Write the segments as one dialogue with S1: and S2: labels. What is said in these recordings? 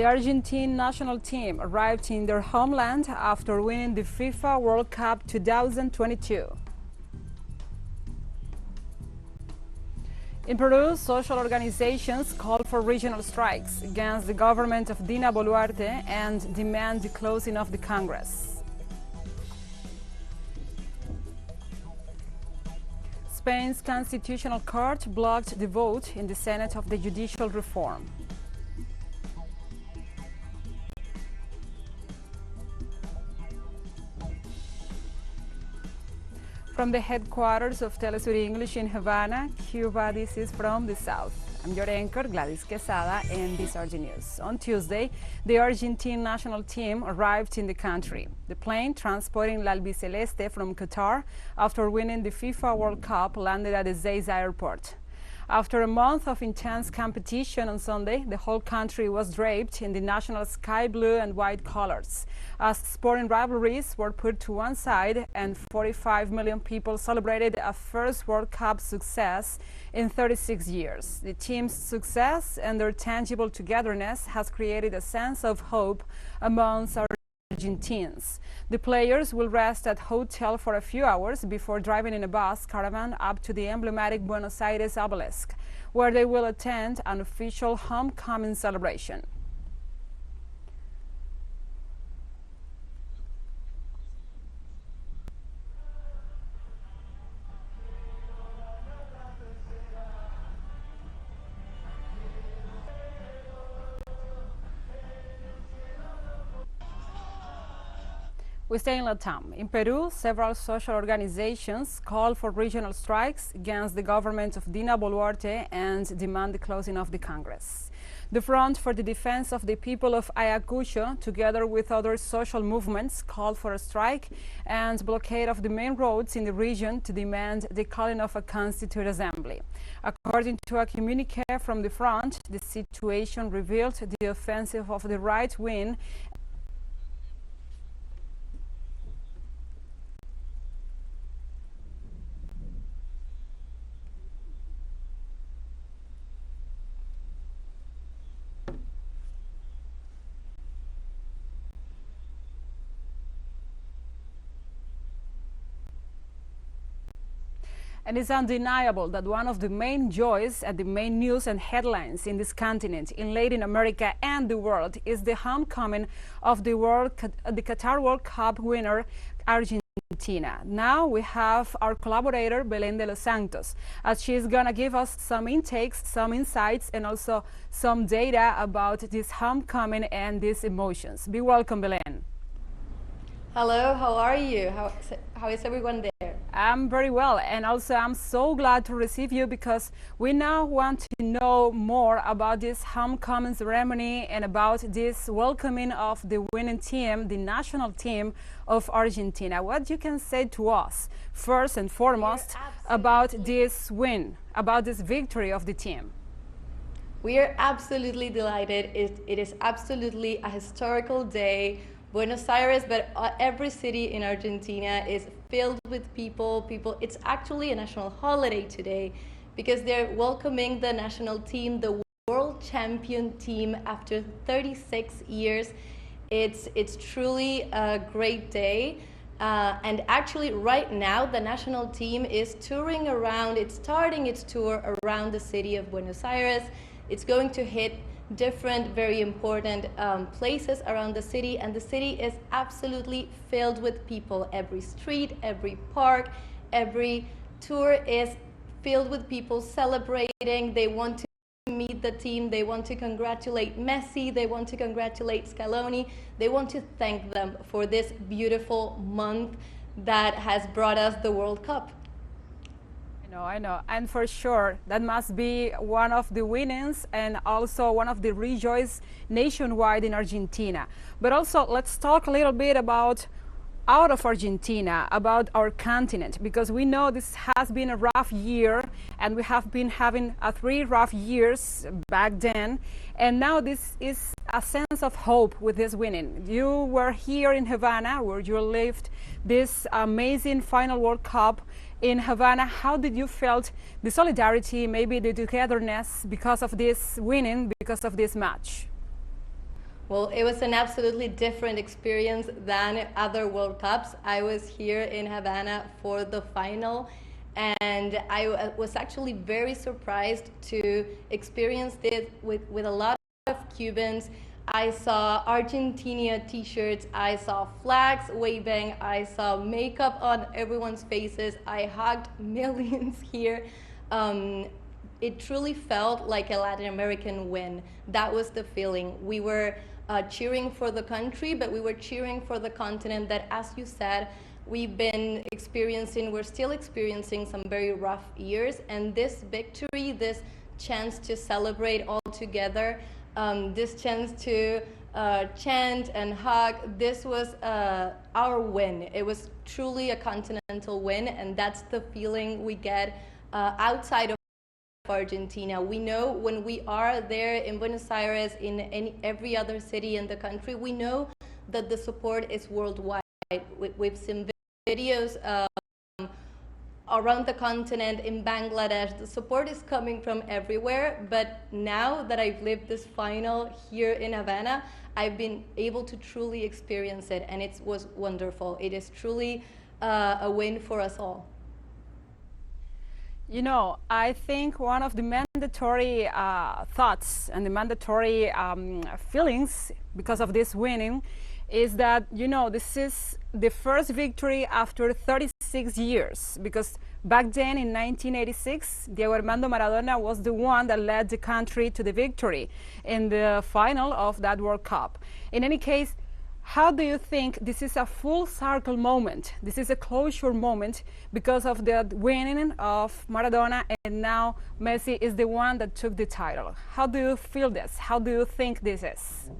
S1: The Argentine national team arrived in their homeland after winning the FIFA World Cup 2022. In Peru, social organizations called for regional strikes against the government of Dina Boluarte and demand the closing of the Congress. Spain's Constitutional Court blocked the vote in the Senate of the judicial reform. From the headquarters of TeleSUR English in Havana, Cuba, this is From the South. I'm your anchor, Gladys Quesada, and these are the news. On Tuesday, the Argentine national team arrived in the country. The plane transporting the Albiceleste from Qatar after winning the FIFA World Cup landed at Ezeiza airport. After a month of intense competition on Sunday, the whole country was draped in the national sky blue and white colors, as sporting rivalries were put to one side and 45 million people celebrated a first World Cup success in 36 years. The team's success and their tangible togetherness has created a sense of hope amongst Argentines. The players will rest at hotel for a few hours before driving in a bus caravan up to the emblematic Buenos Aires Obelisk, where they will attend an official homecoming celebration. We stay in Latam. In Peru, several social organizations call for regional strikes against the government of Dina Boluarte and demand the closing of the Congress. The Front for the Defense of the People of Ayacucho, together with other social movements, called for a strike and blockade of the main roads in the region to demand the calling of a constituent assembly. According to a communique from the Front, the situation revealed the offensive of the right wing And it's undeniable that one of the main joys and the main news and headlines in this continent, in Latin America and the world, is the homecoming of the Qatar World Cup winner, Argentina. Now we have our collaborator, Belén de los Santos, as she's going to give us some intakes, some insights, and also some data about this homecoming and these emotions. Be welcome, Belén.
S2: Hello, how are you? How is everyone there?
S1: I'm very well, and also I'm so glad to receive you because we now want to know more about this homecoming ceremony and about this welcoming of the winning team, the national team of Argentina. What you can say to us, first and foremost, about this win, about this victory of the team?
S2: We are absolutely delighted. It is absolutely a historical day. Buenos Aires, but every city in Argentina is filled with people. It's actually a national holiday today because they're welcoming the national team, the world champion team, after 36 years. It's truly a great day. And actually right now the national team is touring around. It's starting its tour around the city of Buenos Aires. It's going to hit different, very important places around the city, and the city is absolutely filled with people. Every street, every park, every tour is filled with people celebrating. They want to meet the team, they want to congratulate Messi, they want to congratulate Scaloni, they want to thank them for this beautiful month that has brought us the World Cup.
S1: I know, and for sure that must be one of the winnings and also one of the rejoice nationwide in Argentina. But also let's talk a little bit about out of Argentina, about our continent, because we know this has been a rough year and we have been having 3 rough years back then, and now this is a sense of hope with this winning. You were here in Havana where you lived this amazing final World Cup in Havana. How did you felt the solidarity, maybe the togetherness because of this winning, because of this match?
S2: Well, it was an absolutely different experience than other World Cups. I was here in Havana for the final, and I was actually very surprised to experience this with a lot of Cubans. I saw Argentina t-shirts, I saw flags waving, I saw makeup on everyone's faces, I hugged millions here. It truly felt like a Latin American win. That was the feeling. We were cheering for the country, but we were cheering for the continent that, as you said, we're still experiencing some very rough years. And this victory, this chance to celebrate all together, this chance to chant and hug, this was our win. It was truly a continental win, and that's the feeling we get outside of Argentina. We know when we are there in Buenos Aires, in every other city in the country, we know that the support is worldwide. We've seen videos around the continent, in Bangladesh. The support is coming from everywhere, but now that I've lived this final here in Havana, I've been able to truly experience it, and it was wonderful. It is truly a win for us all.
S1: You know, I think one of the mandatory thoughts and the mandatory feelings because of this winning is that, you know, this is the first victory after 36 years, because back then in 1986, Diego Armando Maradona was the one that led the country to the victory in the final of that World Cup. In any case, how do you think this is a full circle moment? This is a closure moment because of the winning of Maradona, and now Messi is the one that took the title. How do you feel this? How do you think this is?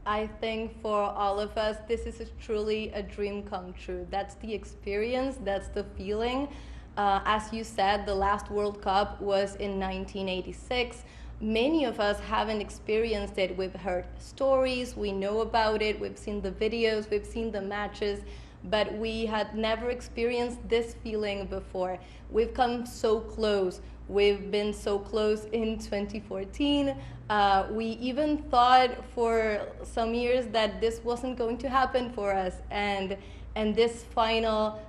S2: I think for all of us, this is truly a dream come true. That's the experience, that's the feeling. As you said, the last World Cup was in 1986. Many of us haven't experienced it. We've heard stories, we know about it, we've seen the videos, we've seen the matches, but we had never experienced this feeling before. We've come so close. We've been so close in 2014. We even thought for some years that this wasn't going to happen for us. And this final,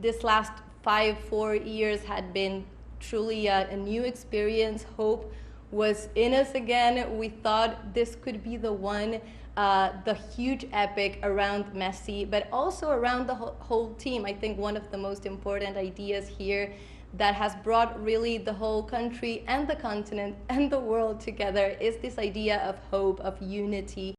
S2: this last 4 years had been truly a new experience. Hope was in us again. We thought this could be the one, the huge epic around Messi, but also around the whole team. I think one of the most important ideas here that has brought really the whole country and the continent and the world together is this idea of hope, of unity,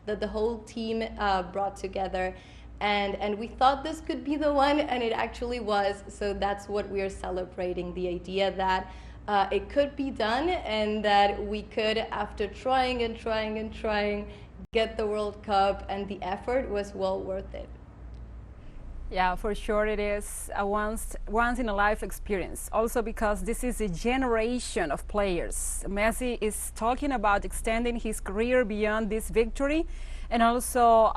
S2: that the whole team brought together. And we thought this could be the one, and it actually was. So that's what we are celebrating, the idea that it could be done, and that we could, after trying and trying and trying, get the World Cup, and the effort was well worth it.
S1: Yeah, for sure it is a once in a life experience. Also because this is a generation of players. Messi is talking about extending his career beyond this victory, and also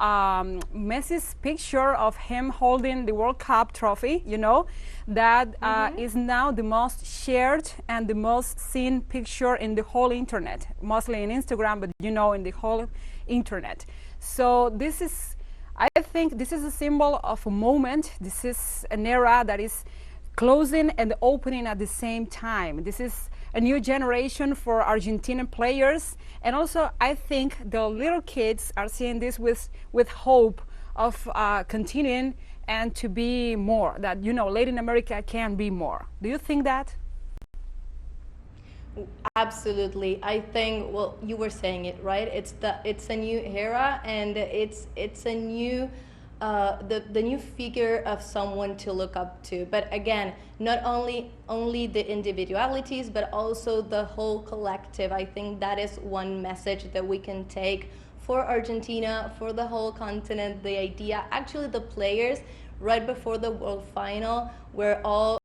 S1: Messi's picture of him holding the World Cup trophy, you know, that is now the most shared and the most seen picture in the whole internet, mostly in Instagram, but you know, in the whole internet. So this is, I think this is a symbol of a moment. This is an era that is closing and opening at the same time. This is a new generation for Argentinian players, and also I think the little kids are seeing this with hope of continuing and to be more, that, you know, Latin America can be more. Do you think that?
S2: Absolutely. I think, well, you were saying it, right? It's a new era, and it's a new the new figure of someone to look up to. But again, not only the individualities, but also the whole collective. I think that is one message that we can take for Argentina, for the whole continent. The idea, actually the players right before the World Final were all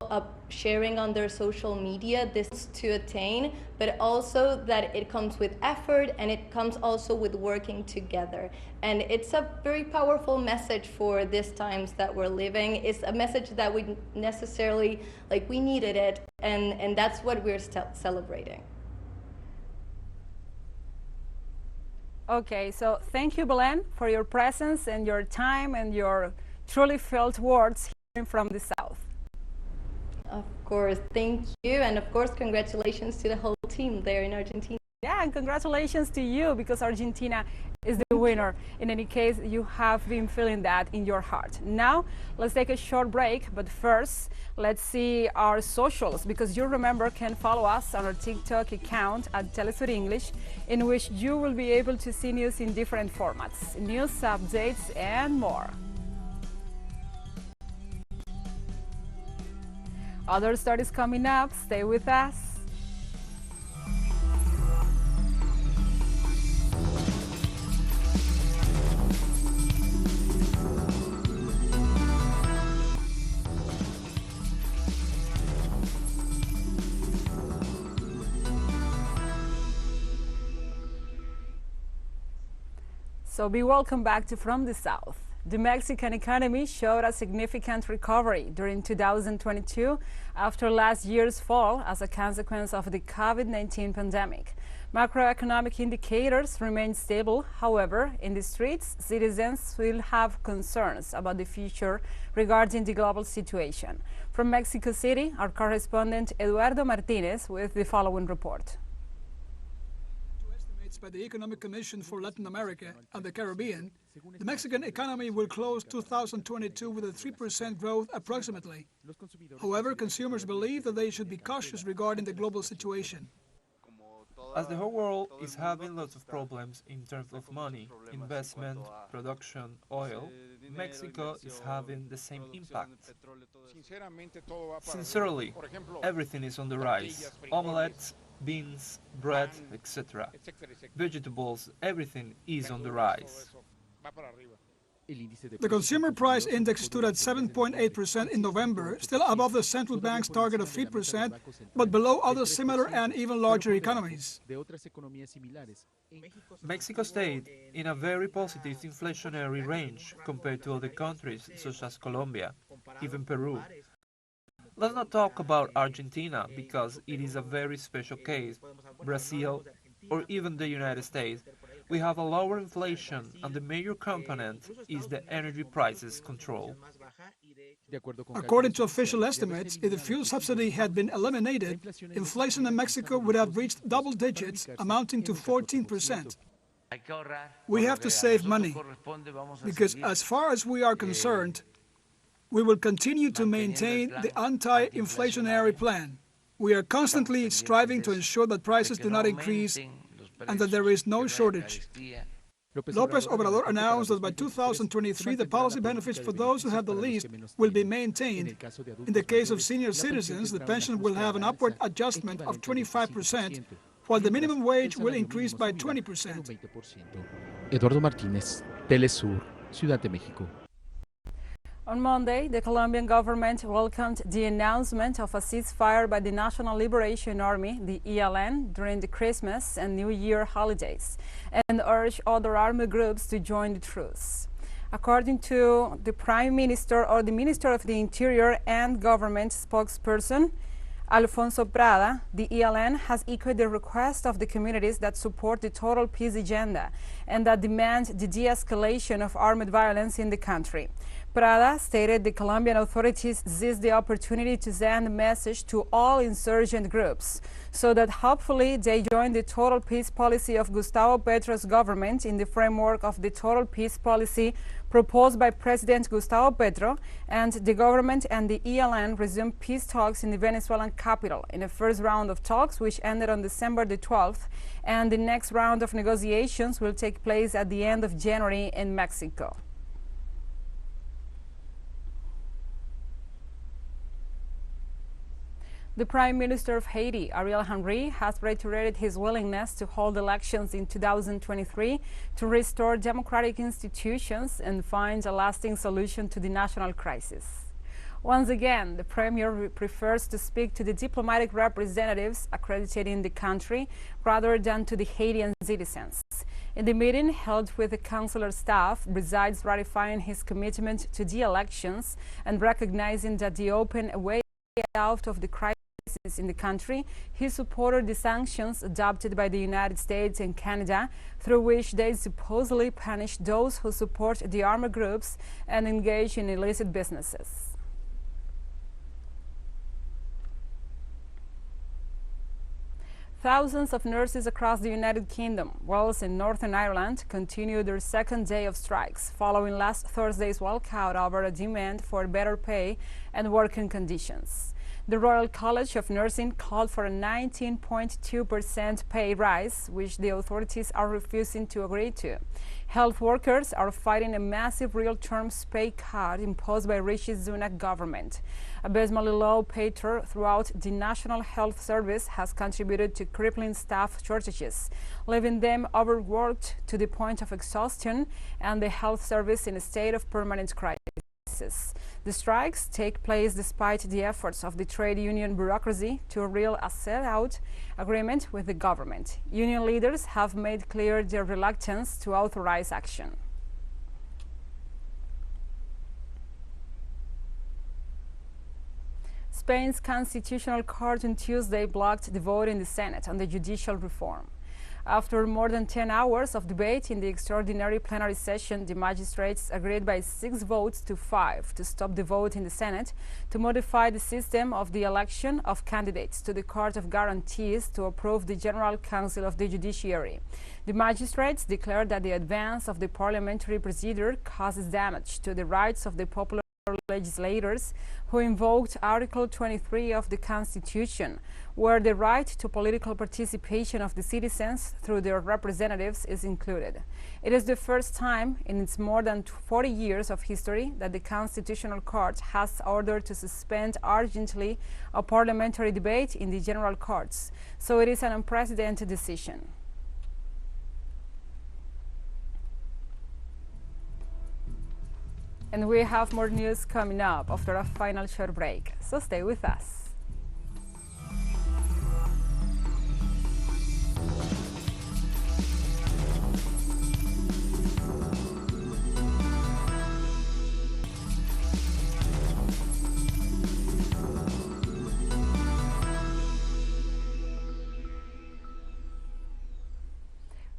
S2: sharing on their social media this to attain, but also that it comes with effort, and it comes also with working together. And it's a very powerful message for these times that we're living. It's a message that we necessarily, like, we needed it, and that's what we're celebrating.
S1: Okay, so thank you, Belen, for your presence and your time and your truly felt words here from the South.
S2: Of course, thank you, and of course, congratulations to the whole team there in Argentina.
S1: Yeah, and congratulations to you, because Argentina is the winner. In any case, you have been feeling that in your heart. Now, let's take a short break, but first, let's see our socials, because you remember can follow us on our TikTok account at TeleSUR English, in which you will be able to see news in different formats, news, updates, and more. Other stories coming up. Stay with us. So be welcome back to From the South. The Mexican economy showed a significant recovery during 2022 after last year's fall as a consequence of the COVID-19 pandemic. Macroeconomic indicators remain stable. However, in the streets, citizens still have concerns about the future regarding the global situation. From Mexico City, our correspondent Eduardo Martinez with the following report.
S3: By the Economic Commission for Latin America and the Caribbean, the Mexican economy will close 2022 with a 3% growth approximately. However, consumers believe that they should be cautious regarding the global situation.
S4: As the whole world is having lots of problems in terms of money, investment, production, oil, Mexico is having the same impact. Sincerely, everything is on the rise. Omelets, beans, bread, etc. Vegetables, everything is on the rise.
S3: The consumer price index stood at 7.8% in November, still above the central bank's target of 3%, but below other similar and even larger economies.
S4: Mexico stayed in a very positive inflationary range compared to other countries such as Colombia, even Peru. Let's not talk about Argentina because it is a very special case, Brazil, or even the United States. We have a lower inflation and the major component is the energy prices control.
S3: According to official estimates, if the fuel subsidy had been eliminated, inflation in Mexico would have reached double digits, amounting to 14%. We have to save money, because as far as we are concerned, we will continue to maintain the anti-inflationary plan. We are constantly striving to ensure that prices do not increase and that there is no shortage. López Obrador announced that by 2023, the policy benefits for those who have the least will be maintained. In the case of senior citizens, the pension will have an upward adjustment of 25%, while the minimum wage will increase by 20%.
S5: Eduardo Martínez, TeleSUR, Ciudad de México.
S1: On Monday, the Colombian government welcomed the announcement of a ceasefire by the National Liberation Army, the ELN, during the Christmas and New Year holidays, and urged other army groups to join the truce. According to the Prime Minister or the Minister of the Interior and government spokesperson, Alfonso Prada, the ELN has echoed the request of the communities that support the total peace agenda and that demand the de-escalation of armed violence in the country. Prada stated the Colombian authorities seized the opportunity to send a message to all insurgent groups so that hopefully they join the total peace policy of Gustavo Petro's government in the framework of the total peace policy proposed by President Gustavo Petro, and the government and the ELN resumed peace talks in the Venezuelan capital in a first round of talks which ended on December the 12th, and the next round of negotiations will take place at the end of January in Mexico. The Prime Minister of Haiti, Ariel Henry, has reiterated his willingness to hold elections in 2023 to restore democratic institutions and find a lasting solution to the national crisis. Once again, the Premier prefers to speak to the diplomatic representatives accredited in the country rather than to the Haitian citizens. In the meeting held with the consular staff, besides ratifying his commitment to the elections and recognizing that the open way out of the crisis in the country, he supported the sanctions adopted by the United States and Canada, through which they supposedly punish those who support the armed groups and engage in illicit businesses. Thousands of nurses across the United Kingdom, Wales and Northern Ireland continued their second day of strikes following last Thursday's walkout over a demand for better pay and working conditions. The Royal College of Nursing called for a 19.2% pay rise, which the authorities are refusing to agree to. Health workers are fighting a massive real-term pay cut imposed by Rishi Sunak government. Abysmally low pay throughout the National Health Service has contributed to crippling staff shortages, leaving them overworked to the point of exhaustion and the health service in a state of permanent crisis. The strikes take place despite the efforts of the trade union bureaucracy to reel a set-out agreement with the government. Union leaders have made clear their reluctance to authorize action. Spain's Constitutional Court on Tuesday blocked the vote in the Senate on the judicial reform. After more than 10 hours of debate in the extraordinary plenary session, the magistrates agreed by 6 votes to 5 to stop the vote in the Senate to modify the system of the election of candidates to the Court of Guarantees to approve the General Council of the Judiciary. The magistrates declared that the advance of the parliamentary procedure causes damage to the rights of the popular legislators who invoked Article 23 of the Constitution, where the right to political participation of the citizens through their representatives is included. It is the first time in its more than 40 years of history that the Constitutional Court has ordered to suspend urgently a parliamentary debate in the general courts, so it is an unprecedented decision. And we have more news coming up after a final short break, so stay with us.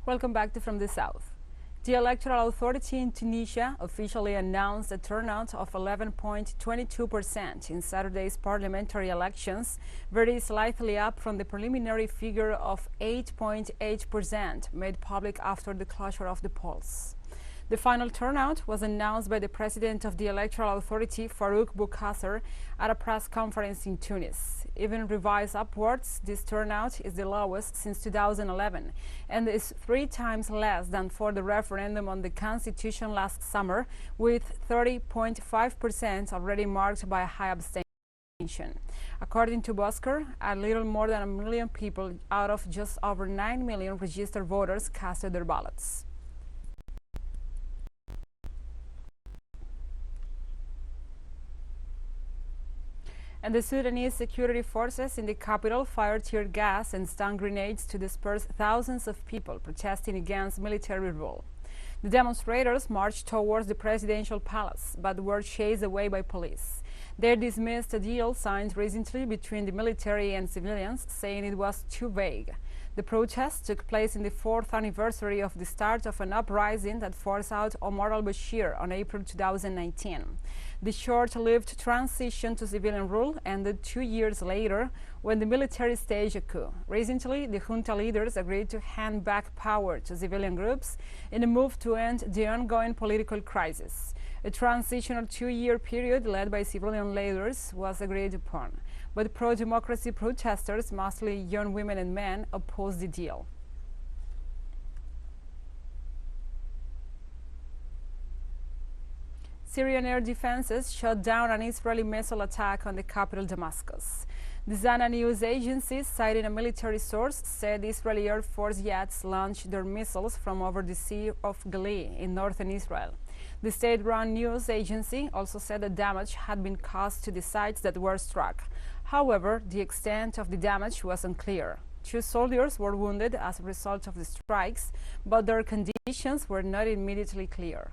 S1: Welcome back to From the South. The Electoral Authority in Tunisia officially announced a turnout of 11.22% in Saturday's parliamentary elections, very slightly up from the preliminary figure of 8.8% made public after the closure of the polls. The final turnout was announced by the president of the Electoral Authority, Farouk Boukhasser, at a press conference in Tunis. Even revised upwards, this turnout is the lowest since 2011 and is 3 times less than for the referendum on the Constitution last summer, with 30.5% already marked by a high abstention. According to Bosker, a little more than 1 million people out of just over 9 million registered voters casted their ballots. And the Sudanese security forces in the capital fired tear gas and stun grenades to disperse thousands of people protesting against military rule. The demonstrators marched towards the presidential palace, but were chased away by police. They dismissed a deal signed recently between the military and civilians, saying it was too vague. The protest took place in the 4th anniversary of the start of an uprising that forced out Omar al-Bashir on April 2019. The short-lived transition to civilian rule ended 2 years later when the military staged a coup. Recently, the junta leaders agreed to hand back power to civilian groups in a move to end the ongoing political crisis. A transitional 2-year period led by civilian leaders was agreed upon, but pro-democracy protesters, mostly young women and men, opposed the deal. Syrian air defenses shot down an Israeli missile attack on the capital Damascus. The Zana news agency, citing a military source, said Israeli Air Force jets launched their missiles from over the Sea of Galilee in northern Israel. The state-run news agency also said that damage had been caused to the sites that were struck. However, the extent of the damage was unclear. 2 soldiers were wounded as a result of the strikes, but their conditions were not immediately clear.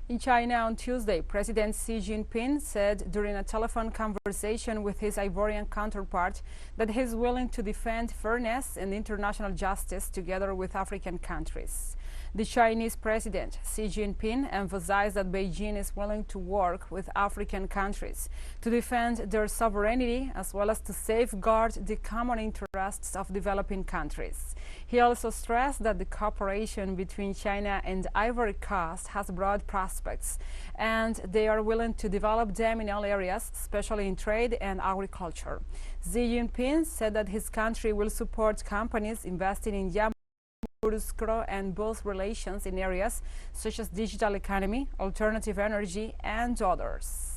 S1: In China on Tuesday, President Xi Jinping said during a telephone conversation with his Ivorian counterpart that he is willing to defend fairness and international justice together with African countries. The Chinese President Xi Jinping emphasized that Beijing is willing to work with African countries to defend their sovereignty as well as to safeguard the common interests of developing countries. He also stressed that the cooperation between China and Ivory Coast has broad prospects, and they are willing to develop them in all areas, especially in trade and agriculture. Xi Jinping said that his country will support companies investing in and both relations in areas such as digital economy, alternative energy, and others.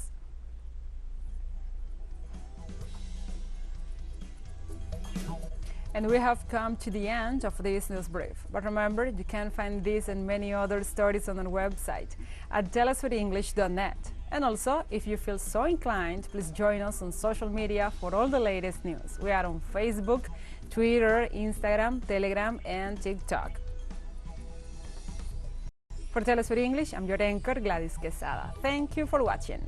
S1: And we have come to the end of this news brief. But remember, you can find this and many other stories on our website at telesurenglish.net. And also, if you feel so inclined, please join us on social media for all the latest news. We are on Facebook, Twitter, Instagram, Telegram, and TikTok. For TeleSUR English, I'm your anchor, Gladys Quesada. Thank you for watching.